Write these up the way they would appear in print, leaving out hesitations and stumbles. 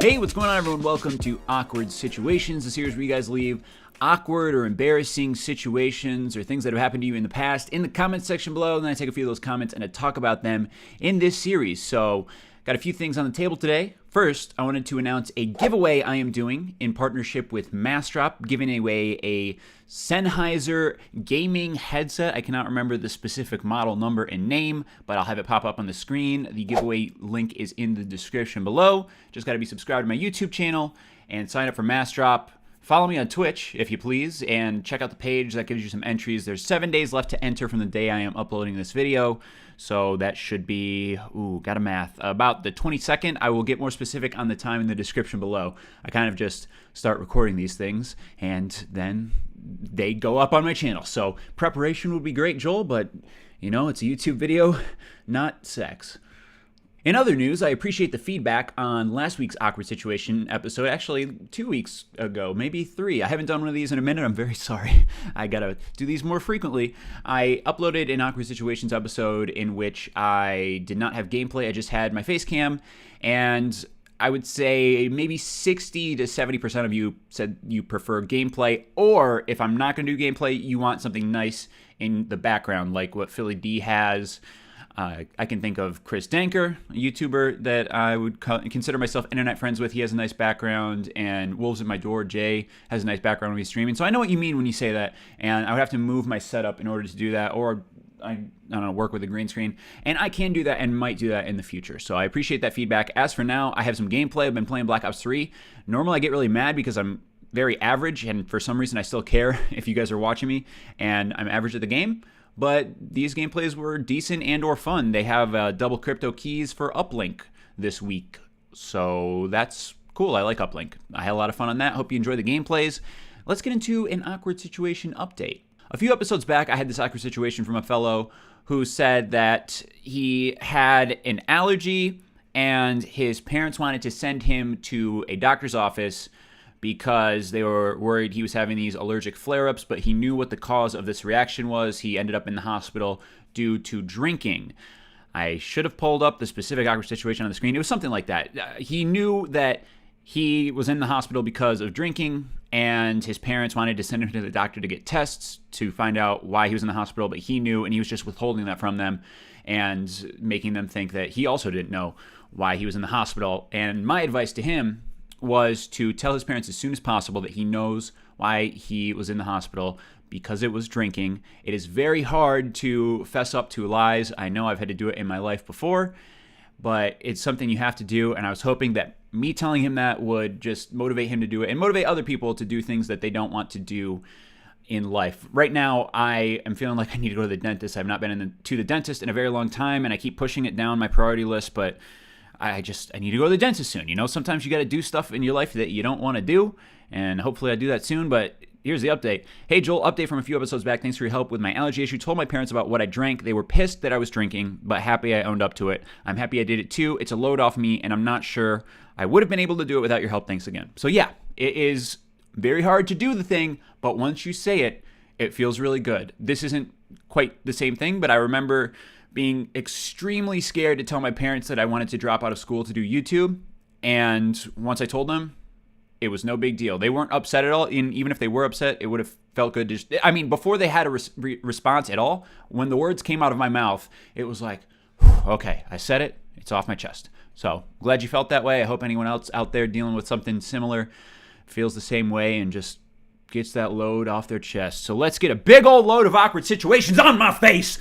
Hey, what's going on, everyone? Welcome to Awkward Situations, the series where you guys leave awkward or embarrassing situations or things that have happened to you in the past in the comments section below, and then I take a few of those comments and I talk about them in this series. So, got a few things on the table today. First, I wanted to announce a giveaway I am doing in partnership with Massdrop, giving away a Sennheiser gaming headset. I cannot remember the specific model number and name, but I'll have it pop up on the screen. The giveaway link is in the description below. Just got to be subscribed to my YouTube channel and sign up for Massdrop. Follow me on Twitch, if you please, and check out the page. That gives you some entries. There's 7 days left to enter from the day I am uploading this video, so that should be, gotta math, about the 22nd. I will get more specific on the time in the description below. I kind of just start recording these things, and then they go up on my channel. So preparation would be great, Joel, but, you know, it's a YouTube video, not sex. In other news, I appreciate the feedback on last week's Awkward Situation episode, actually 2 weeks ago, maybe 3. I haven't done one of these in a minute. I'm very sorry. I gotta do these more frequently. I uploaded an Awkward Situations episode in which I did not have gameplay. I just had my face cam, and I would say maybe 60 to 70% of you said you prefer gameplay, or if I'm not gonna do gameplay, you want something nice in the background, like what Philly D has. I can think of Chris Danker, a YouTuber that I would consider myself internet friends with. He has a nice background, and Wolves at My Door, Jay, has a nice background when he's streaming. So I know what you mean when you say that, and I would have to move my setup in order to do that, or I don't know, work with a green screen. And I can do that and might do that in the future. So I appreciate that feedback. As for now, I have some gameplay. I've been playing Black Ops 3. Normally I get really mad because I'm very average, and for some reason I still care if you guys are watching me, and I'm average at the game. But these gameplays were decent and or fun. They have double crypto keys for uplink this week. So that's cool. I like uplink. I had a lot of fun on that. Hope you enjoy the gameplays. Let's get into an awkward situation update. A few episodes back, I had this awkward situation from a fellow who said that he had an allergy and his parents wanted to send him to a doctor's office because they were worried he was having these allergic flare-ups, but he knew what the cause of this reaction was. He ended up in the hospital due to drinking. I should have pulled up the specific awkward situation on the screen. It was something like that. He knew that he was in the hospital because of drinking, and his parents wanted to send him to the doctor to get tests to find out why he was in the hospital, but he knew, and he was just withholding that from them and making them think that he also didn't know why he was in the hospital. And my advice to him was to tell his parents as soon as possible that he knows why he was in the hospital, because it was drinking. It is very hard to fess up to lies. I know I've had to do it in my life before, but it's something you have to do, and I was hoping that me telling him that would just motivate him to do it and motivate other people to do things that they don't want to do in life. Right now, I am feeling like I need to go to the dentist. I've not been to the dentist in a very long time, and I keep pushing it down my priority list, but I need to go to the dentist soon. You know, sometimes you got to do stuff in your life that you don't want to do, and hopefully I do that soon, but here's the update. Hey, Joel, update from a few episodes back. Thanks for your help with my allergy issue. Told my parents about what I drank. They were pissed that I was drinking, but happy I owned up to it. I'm happy I did it too. It's a load off me, and I'm not sure I would have been able to do it without your help. Thanks again. So yeah, it is very hard to do the thing, but once you say it, it feels really good. This isn't quite the same thing, but I remember being extremely scared to tell my parents that I wanted to drop out of school to do YouTube. And once I told them, it was no big deal. They weren't upset at all. And even if they were upset, it would have felt good. Before they had a response at all, when the words came out of my mouth, it was like, okay, I said it. It's off my chest. So glad you felt that way. I hope anyone else out there dealing with something similar feels the same way and just gets that load off their chest. So let's get a big old load of awkward situations on my face.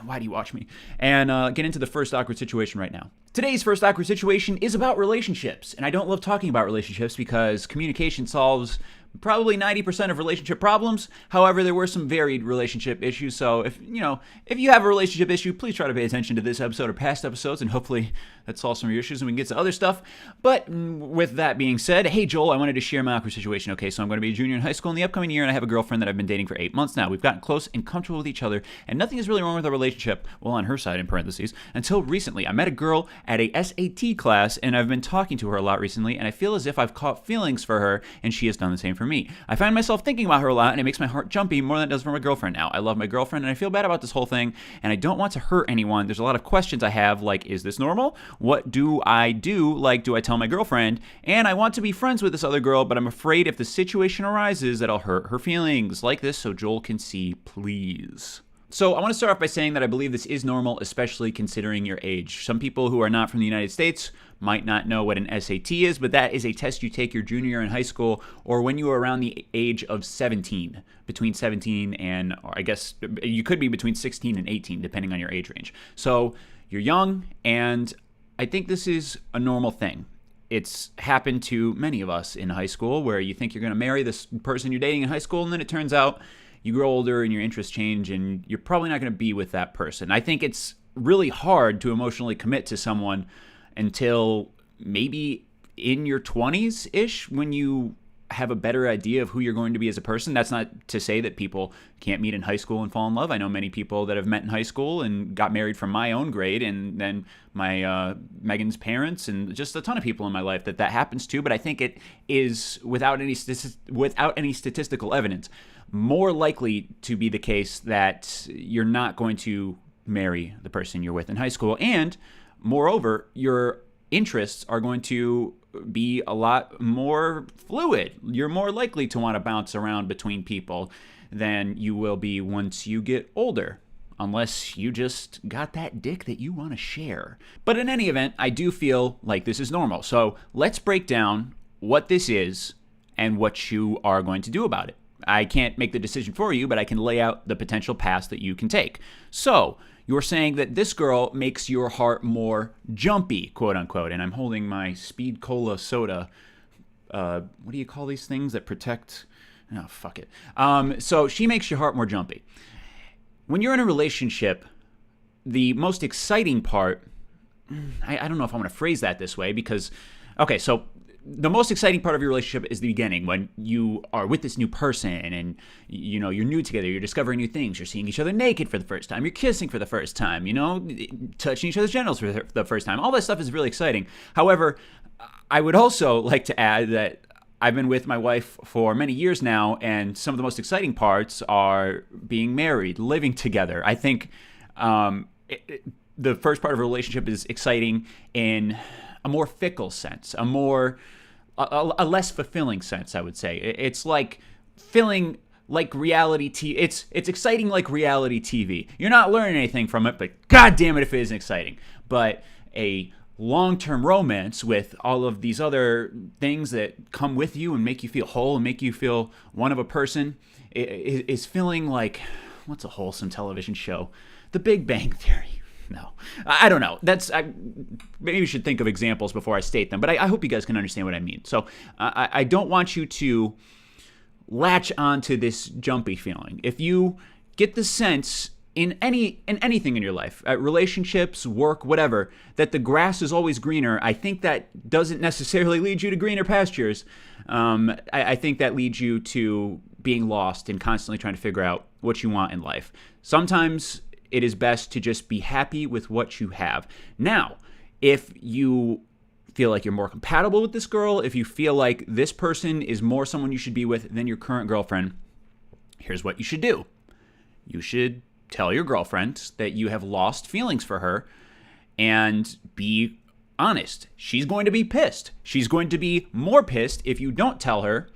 Why do you watch me? And get into the first awkward situation right now. Today's first awkward situation is about relationships. And I don't love talking about relationships because communication solves probably 90% of relationship problems. However, there were some varied relationship issues. So if you have a relationship issue, please try to pay attention to this episode or past episodes, and hopefully that solves some of your issues and we can get to other stuff. But with that being said, hey Joel, I wanted to share my awkward situation. Okay, so I'm going to be a junior in high school in the upcoming year, and I have a girlfriend that I've been dating for 8 months now. We've gotten close and comfortable with each other, and nothing is really wrong with our relationship, well, on her side in parentheses, until recently. I met a girl at a SAT class, and I've been talking to her a lot recently, and I feel as if I've caught feelings for her, and she has done the same for for me. I find myself thinking about her a lot, and it makes my heart jumpy more than it does for my girlfriend now. I love my girlfriend, and I feel bad about this whole thing, and I don't want to hurt anyone. There's a lot of questions I have, like, is this normal? What do I do? Like, do I tell my girlfriend? And I want to be friends with this other girl, but I'm afraid if the situation arises that I'll hurt her feelings. Like this so Joel can see, please. So I want to start off by saying that I believe this is normal, especially considering your age. Some people who are not from the United States might not know what an SAT is, but that is a test you take your junior year in high school or when you are around the age of 17, between 17 and, or I guess you could be between 16 and 18, depending on your age range. So you're young, and I think this is a normal thing. It's happened to many of us in high school where you think you're going to marry this person you're dating in high school, and then it turns out you grow older and your interests change and you're probably not going to be with that person. I think it's really hard to emotionally commit to someone until maybe in your 20s-ish when you have a better idea of who you're going to be as a person. That's not to say that people can't meet in high school and fall in love. I know many people that have met in high school and got married from my own grade, and then my Megan's parents, and just a ton of people in my life that happens to. But I think it is, without any statistical evidence, more likely to be the case that you're not going to marry the person you're with in high school. And moreover, your interests are going to be a lot more fluid. You're more likely to want to bounce around between people than you will be once you get older, unless you just got that dick that you want to share. But in any event, I do feel like this is normal. So let's break down what this is and what you are going to do about it. I can't make the decision for you, but I can lay out the potential paths that you can take. So you're saying that this girl makes your heart more jumpy, quote unquote. And I'm holding my Speed Cola soda. What do you call these things that protect? Oh, fuck it. So she makes your heart more jumpy. When you're in a relationship, the most exciting part, I don't know if I want to phrase that this way because, okay, so the most exciting part of your relationship is the beginning, when you are with this new person and you're new together, you're discovering new things, you're seeing each other naked for the first time, you're kissing for the first time, touching each other's genitals for the first time. All that stuff is really exciting. However, I would also like to add that I've been with my wife for many years now, and some of the most exciting parts are being married, living together. I think the first part of a relationship is exciting in a more fickle sense, a less fulfilling sense, I would say. It's like feeling like reality TV. It's exciting like reality TV. You're not learning anything from it, but god damn it if it isn't exciting. But a long-term romance with all of these other things that come with you and make you feel whole and make you feel one of a person is feeling like, what's a wholesome television show? The Big Bang Theory. No, I don't know. Maybe you should think of examples before I state them, but I hope you guys can understand what I mean. So I don't want you to latch onto this jumpy feeling. If you get the sense in anything in your life, relationships, work, whatever, that the grass is always greener, I think that doesn't necessarily lead you to greener pastures. I think that leads you to being lost and constantly trying to figure out what you want in life. Sometimes it is best to just be happy with what you have. Now, if you feel like you're more compatible with this girl, if you feel like this person is more someone you should be with than your current girlfriend, here's what you should do. You should tell your girlfriend that you have lost feelings for her and be honest. She's going to be pissed. She's going to be more pissed if you don't tell her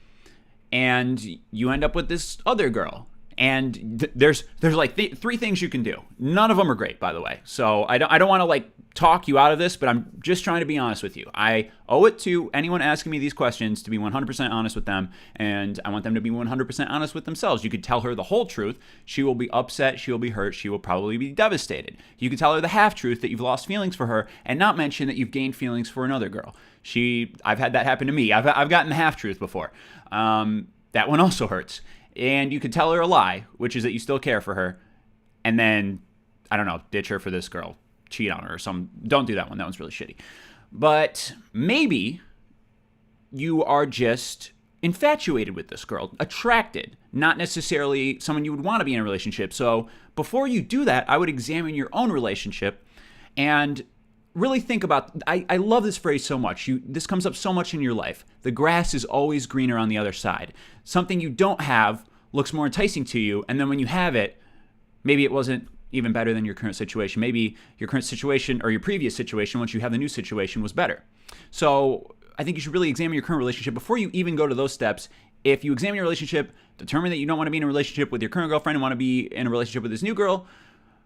and you end up with this other girl. And there's like three things you can do. None of them are great, by the way. So I don't want to like talk you out of this, but I'm just trying to be honest with you. I owe it to anyone asking me these questions to be 100% honest with them, and I want them to be 100% honest with themselves. You could tell her the whole truth. She will be upset. She will be hurt. She will probably be devastated. You could tell her the half truth that you've lost feelings for her, and not mention that you've gained feelings for another girl. I've had that happen to me. I've gotten the half truth before. That one also hurts. And you could tell her a lie, which is that you still care for her, and then, I don't know, ditch her for this girl, cheat on her or some. Don't do that one. That one's really shitty. But maybe you are just infatuated with this girl, attracted, not necessarily someone you would want to be in a relationship. So before you do that, I would examine your own relationship and really think about, I love this phrase so much. This comes up so much in your life. The grass is always greener on the other side. Something you don't have looks more enticing to you, and then when you have it, maybe it wasn't even better than your current situation. Maybe your current situation or your previous situation, once you have the new situation, was better. So I think you should really examine your current relationship before you even go to those steps. If you examine your relationship, determine that you don't want to be in a relationship with your current girlfriend and want to be in a relationship with this new girl,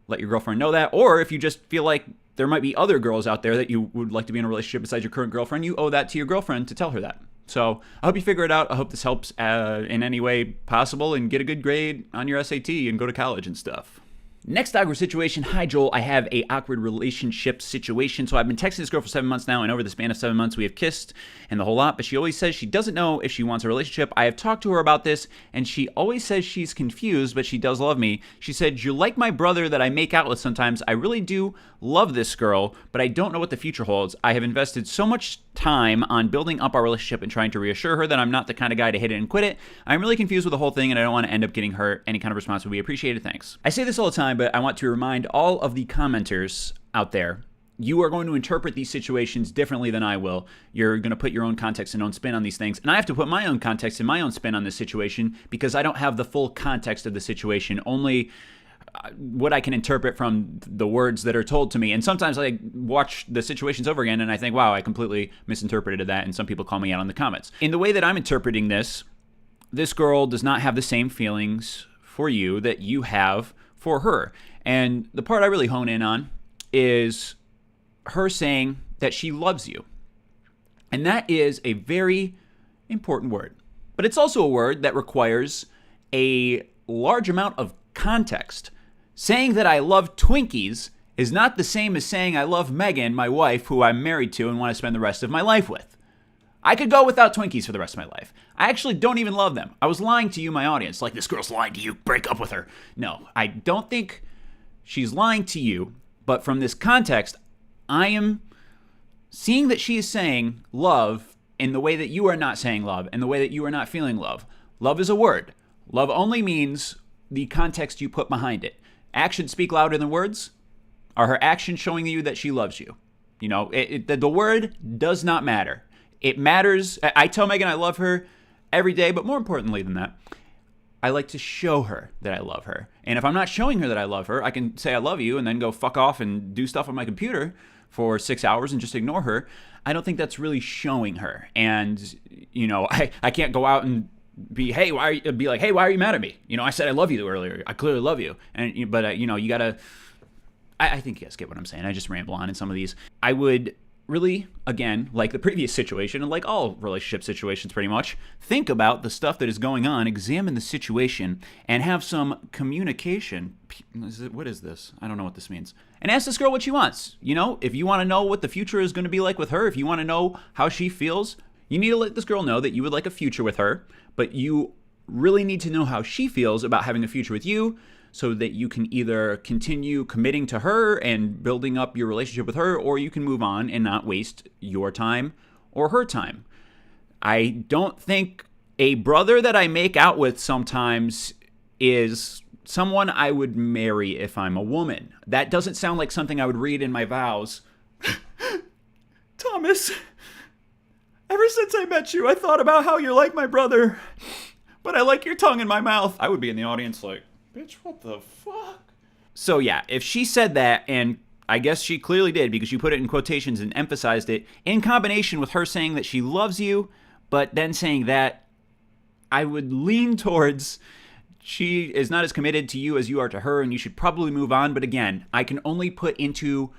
let your girlfriend know that. Or if you just feel like there might be other girls out there that you would like to be in a relationship besides your current girlfriend, you owe that to your girlfriend to tell her that. So I hope you figure it out. I hope this helps in any way possible and get a good grade on your SAT and go to college and stuff. Next awkward situation. Hi, Joel. I have a awkward relationship situation. So I've been texting this girl for 7 months now, and over the span of 7 months, we have kissed and the whole lot, but she always says she doesn't know if she wants a relationship. I have talked to her about this, and she always says she's confused, but she does love me. She said, "You're like my brother that I make out with sometimes. I really do love this girl, but I don't know what the future holds. I have invested so much time on building up our relationship and trying to reassure her that I'm not the kind of guy to hit it and quit it. I'm really confused with the whole thing, and I don't want to end up getting her. Any kind of response would be appreciated. Thanks." I say this all the time, but I want to remind all of the commenters out there, you are going to interpret these situations differently than I will. You're going to put your own context and own spin on these things. And I have to put my own context and my own spin on this situation because I don't have the full context of the situation, only what I can interpret from the words that are told to me. And sometimes I watch the situations over again and I think, wow, I completely misinterpreted that. And some people call me out in the comments. In the way that I'm interpreting this girl does not have the same feelings for you that you have for her. And the part I really hone in on is her saying that she loves you. And that is a very important word. But it's also a word that requires a large amount of context. Saying that I love Twinkies is not the same as saying I love Megan, my wife, who I'm married to and want to spend the rest of my life with. I could go without Twinkies for the rest of my life. I actually don't even love them. I was lying to you, my audience. Like, this girl's lying to you. Break up with her. No, I don't think she's lying to you. But from this context, I am seeing that she is saying love in the way that you are not saying love, and the way that you are not feeling love. Love is a word. Love only means the context you put behind it. Actions speak louder than words. Are her actions showing you that she loves you? You know, the word does not matter. It matters. I tell Megan I love her every day, but more importantly than that, I like to show her that I love her. And if I'm not showing her that I love her, I can say I love you and then go fuck off and do stuff on my computer for 6 hours and just ignore her. I don't think that's really showing her. And, you know, I can't go out and be like, hey, why are you mad at me? You know, I said I love you earlier. I clearly love you. But you know, you gotta, I think you guys get what I'm saying. I just ramble on in some of these. I would really, again, like the previous situation, and like all relationship situations pretty much, think about the stuff that is going on, examine the situation, and have some communication. What is this? I don't know what this means. And ask this girl what she wants. You know, if you want to know what the future is going to be like with her, if you want to know how she feels, you need to let this girl know that you would like a future with her, but you really need to know how she feels about having a future with you, so that you can either continue committing to her and building up your relationship with her, or you can move on and not waste your time or her time. I don't think a brother that I make out with sometimes is someone I would marry if I'm a woman. That doesn't sound like something I would read in my vows. Thomas, ever since I met you, I thought about how you're like my brother, but I like your tongue in my mouth. I would be in the audience like, bitch, what the fuck? So yeah, if she said that, and I guess she clearly did because you put it in quotations and emphasized it, in combination with her saying that she loves you, but then saying that, I would lean towards she is not as committed to you as you are to her, and you should probably move on. But again, I can only put into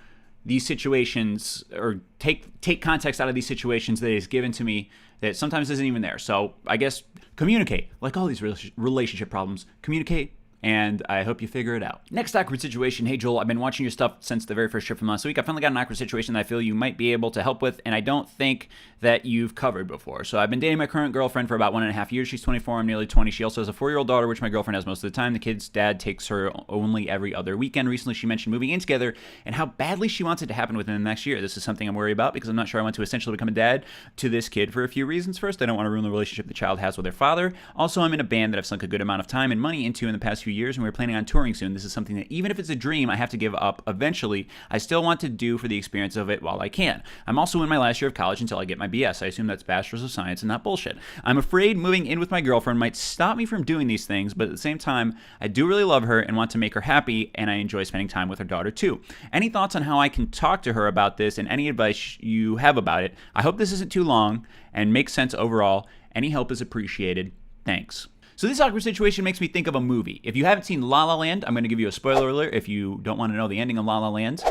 these situations, or take context out of these situations that is given to me that sometimes isn't even there. So I guess communicate. Like all these relationship problems, communicate. And I hope you figure it out. Next awkward situation. Hey, Joel, I've been watching your stuff since the very first trip from last week. I finally got an awkward situation that I feel you might be able to help with, and I don't think that you've covered before. So I've been dating my current girlfriend for about 1.5 years. She's 24, I'm nearly 20. She also has a 4-year-old daughter, which my girlfriend has most of the time. The kid's dad takes her only every other weekend. Recently, she mentioned moving in together and how badly she wants it to happen within the next year. This is something I'm worried about because I'm not sure I want to essentially become a dad to this kid for a few reasons. First, I don't want to ruin the relationship the child has with their father. Also, I'm in a band that I've sunk a good amount of time and money into in the past few 2 years, and we're planning on touring soon. This is something that even if it's a dream I have to give up eventually, I still want to do for the experience of it while I can. I'm also in my last year of college until I get my BS. I assume that's Bachelor's of Science and not bullshit. I'm afraid moving in with my girlfriend might stop me from doing these things, but at the same time, I do really love her and want to make her happy, and I enjoy spending time with her daughter too. Any thoughts on how I can talk to her about this and any advice you have about it? I hope this isn't too long and makes sense overall. Any help is appreciated. Thanks. So this awkward situation makes me think of a movie. If you haven't seen La La Land, I'm going to give you a spoiler alert if you don't want to know the ending of La La Land.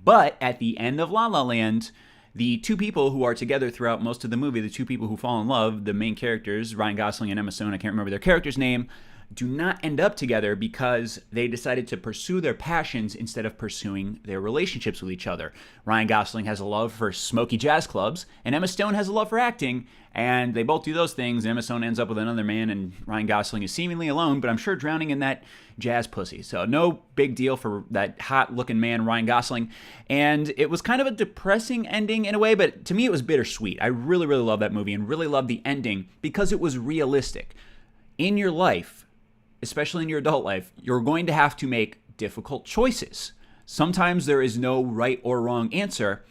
But at the end of La La Land, the two people who are together throughout most of the movie, the two people who fall in love, the main characters, Ryan Gosling and Emma Stone, I can't remember their character's name, do not end up together because they decided to pursue their passions instead of pursuing their relationships with each other. Ryan Gosling has a love for smoky jazz clubs, and Emma Stone has a love for acting, and they both do those things. Emma Stone ends up with another man, and Ryan Gosling is seemingly alone, but I'm sure drowning in that jazz pussy. So no big deal for that hot-looking man, Ryan Gosling. And it was kind of a depressing ending in a way, but to me it was bittersweet. I really, really love that movie and really love the ending because it was realistic. In your life, especially in your adult life, you're going to have to make difficult choices. Sometimes there is no right or wrong answer,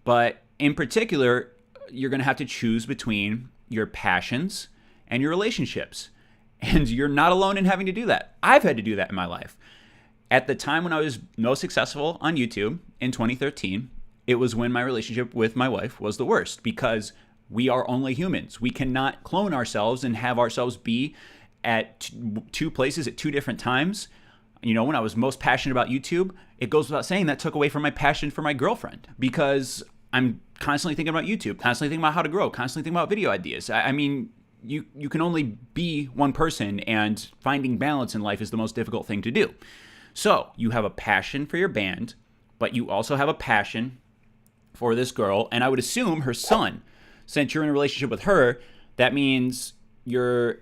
but in particular, you're going to have to choose between your passions and your relationships. And you're not alone in having to do that. I've had to do that in my life. At the time when I was most successful on YouTube in 2013, it was when my relationship with my wife was the worst because we are only humans. We cannot clone ourselves and have ourselves be at two places at two different times. You know, when I was most passionate about YouTube, it goes without saying that took away from my passion for my girlfriend because I'm constantly thinking about YouTube, constantly thinking about how to grow, constantly thinking about video ideas. I mean, you can only be one person, and finding balance in life is the most difficult thing to do. So you have a passion for your band, but you also have a passion for this girl, and I would assume her son. Since you're in a relationship with her, that means you're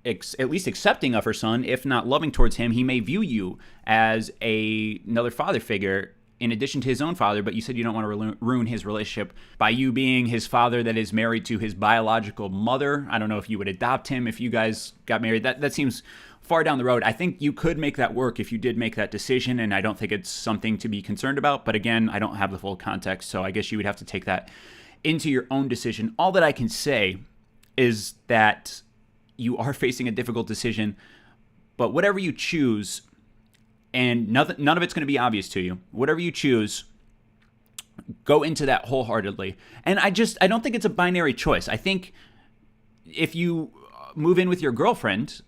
at least accepting of her son, if not loving towards him. He may view you as another father figure in addition to his own father, but you said you don't want to ruin his relationship by you being his father that is married to his biological mother. I don't know if you would adopt him if you guys got married. That seems far down the road. I think you could make that work if you did make that decision, and I don't think it's something to be concerned about. But again, I don't have the full context, so I guess you would have to take that into your own decision. All that I can say is that you are facing a difficult decision, but whatever you choose, and none of it's going to be obvious to you, whatever you choose, go into that wholeheartedly. And I don't think it's a binary choice. I think if you move in with your girlfriend,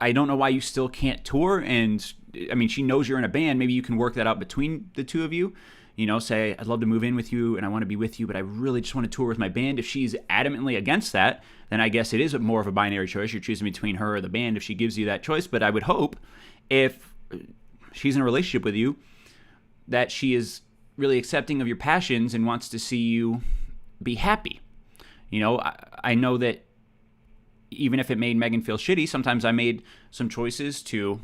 I don't know why you still can't tour. And I mean, she knows you're in a band. Maybe you can work that out between the two of you. You know, say, I'd love to move in with you and I want to be with you, but I really just want to tour with my band. If she's adamantly against that, then I guess it is more of a binary choice. You're choosing between her or the band if she gives you that choice. But I would hope if she's in a relationship with you that she is really accepting of your passions and wants to see you be happy. You know, I know that even if it made Megan feel shitty, sometimes I made some choices to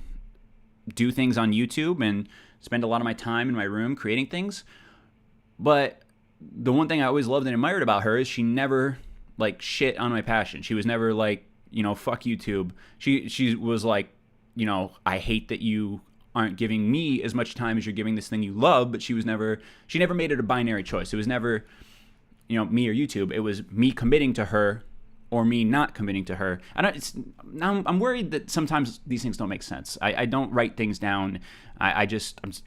do things on YouTube and spend a lot of my time in my room creating things. But the one thing I always loved and admired about her is she never like shit on my passion. She was never like, you know, fuck YouTube. She was like, you know, I hate that you aren't giving me as much time as you're giving this thing you love. But she never made it a binary choice. It was never, you know, me or YouTube. It was me committing to her or me not committing to her. Now I'm worried that sometimes these things don't make sense. I don't write things down. I'm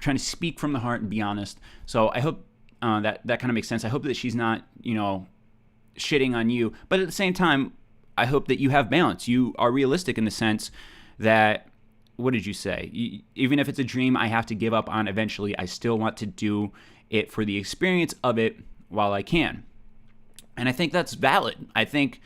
trying to speak from the heart and be honest. So I hope that kind of makes sense. I hope that she's not, you know, shitting on you. But at the same time, I hope that you have balance. You are realistic in the sense that, what did you say? Even if it's a dream I have to give up on eventually, I still want to do it for the experience of it while I can. And I think that's valid. I think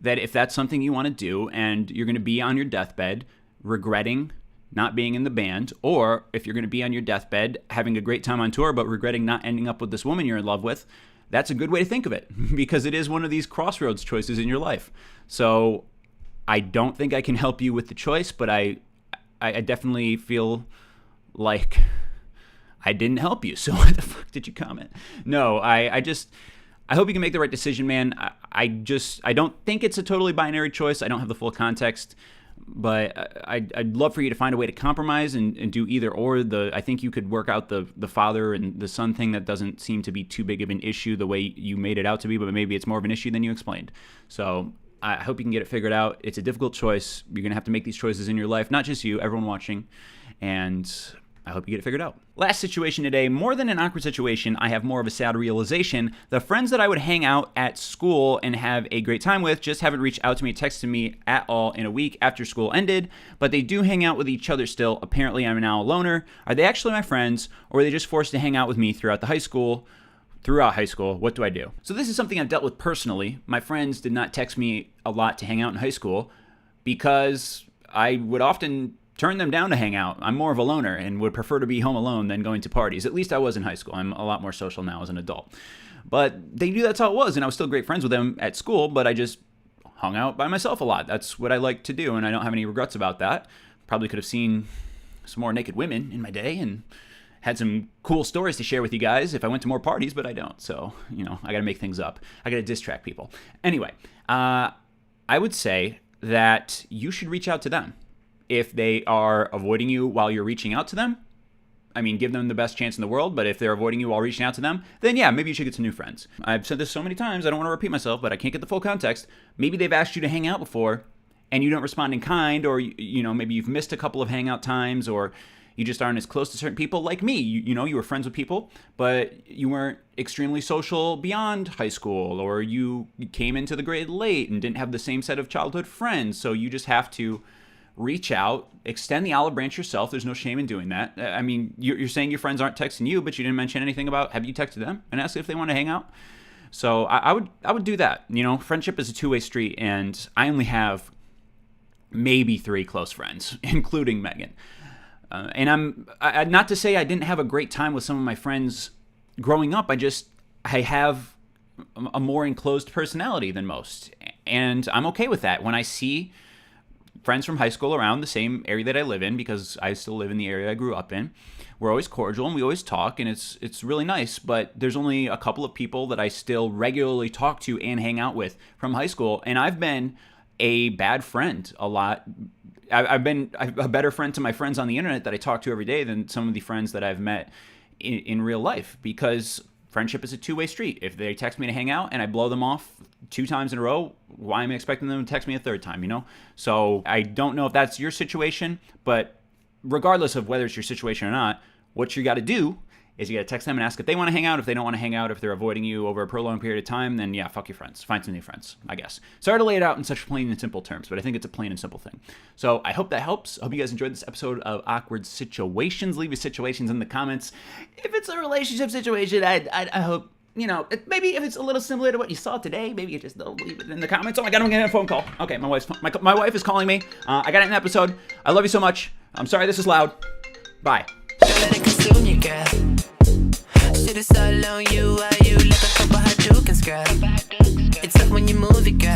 that if that's something you want to do and you're going to be on your deathbed regretting not being in the band, or if you're going to be on your deathbed having a great time on tour but regretting not ending up with this woman you're in love with, that's a good way to think of it because it is one of these crossroads choices in your life. So I don't think I can help you with the choice, but I definitely feel like I didn't help you. So why the fuck did you comment? No, I hope you can make the right decision, man. I don't think it's a totally binary choice. I don't have the full context, But I'd love for you to find a way to compromise and do either or. I think you could work out the father and the son thing. That doesn't seem to be too big of an issue the way you made it out to be, but maybe it's more of an issue than you explained. So I hope you can get it figured out. It's a difficult choice. You're going to have to make these choices in your life, not just you, everyone watching. And I hope you get it figured out. Last situation today, more than an awkward situation, I have more of a sad realization. The friends that I would hang out at school and have a great time with just haven't reached out to me, texted me at all in a week after school ended, but they do hang out with each other still. Apparently, I'm now a loner. Are they actually my friends, or are they just forced to hang out with me throughout high school? What do I do? So this is something I've dealt with personally. My friends did not text me a lot to hang out in high school because I would often turn them down to hang out. I'm more of a loner and would prefer to be home alone than going to parties. At least I was in high school. I'm a lot more social now as an adult. But they knew that's how it was, and I was still great friends with them at school, but I just hung out by myself a lot. That's what I like to do, and I don't have any regrets about that. Probably could have seen some more naked women in my day and had some cool stories to share with you guys if I went to more parties, but I don't. So, I got to make things up. I got to diss track people. Anyway, I would say that you should reach out to them. If they are avoiding you while you're reaching out to them, give them the best chance in the world, but if they're avoiding you while reaching out to them, then yeah, maybe you should get some new friends. I've said this so many times, I don't want to repeat myself, but I can't get the full context. Maybe they've asked you to hang out before, and you don't respond in kind, or, maybe you've missed a couple of hangout times, or you just aren't as close to certain people like me. You were friends with people, but you weren't extremely social beyond high school, or you came into the grade late and didn't have the same set of childhood friends, so you just have to reach out, extend the olive branch yourself. There's no shame in doing that. You're saying your friends aren't texting you, but you didn't mention anything about, have you texted them and asked if they want to hang out? So I would do that. Friendship is a two-way street, and I only have maybe 3 close friends, including Megan. And I'm not to say I didn't have a great time with some of my friends growing up. I have a more enclosed personality than most, and I'm okay with that. When I see friends from high school around the same area that I live in, because I still live in the area I grew up in, we're always cordial and we always talk, and it's really nice. But there's only a couple of people that I still regularly talk to and hang out with from high school, and I've been a bad friend a lot. I've been a better friend to my friends on the internet that I talk to every day than some of the friends that I've met in real life, because friendship is a two-way street. If they text me to hang out and I blow them off 2 times in a row, why am I expecting them to text me a 3rd time, So I don't know if that's your situation, but regardless of whether it's your situation or not, what you got to do is you got to text them and ask if they want to hang out. If they don't want to hang out, if they're avoiding you over a prolonged period of time, then yeah, fuck your friends. Find some new friends, I guess. Sorry to lay it out in such plain and simple terms, but I think it's a plain and simple thing. So I hope that helps. I hope you guys enjoyed this episode of Awkward Situations. Leave your situations in the comments. If it's a relationship situation, I hope, maybe if it's a little similar to what you saw today, maybe you just don't leave it in the comments. Oh my God, I'm getting a phone call. Okay, my wife is calling me. I got an episode. I love you so much. I'm sorry this is loud. Bye. Shit is all on you, are you like a couple hot you can scrap? It's up when you move it, girl.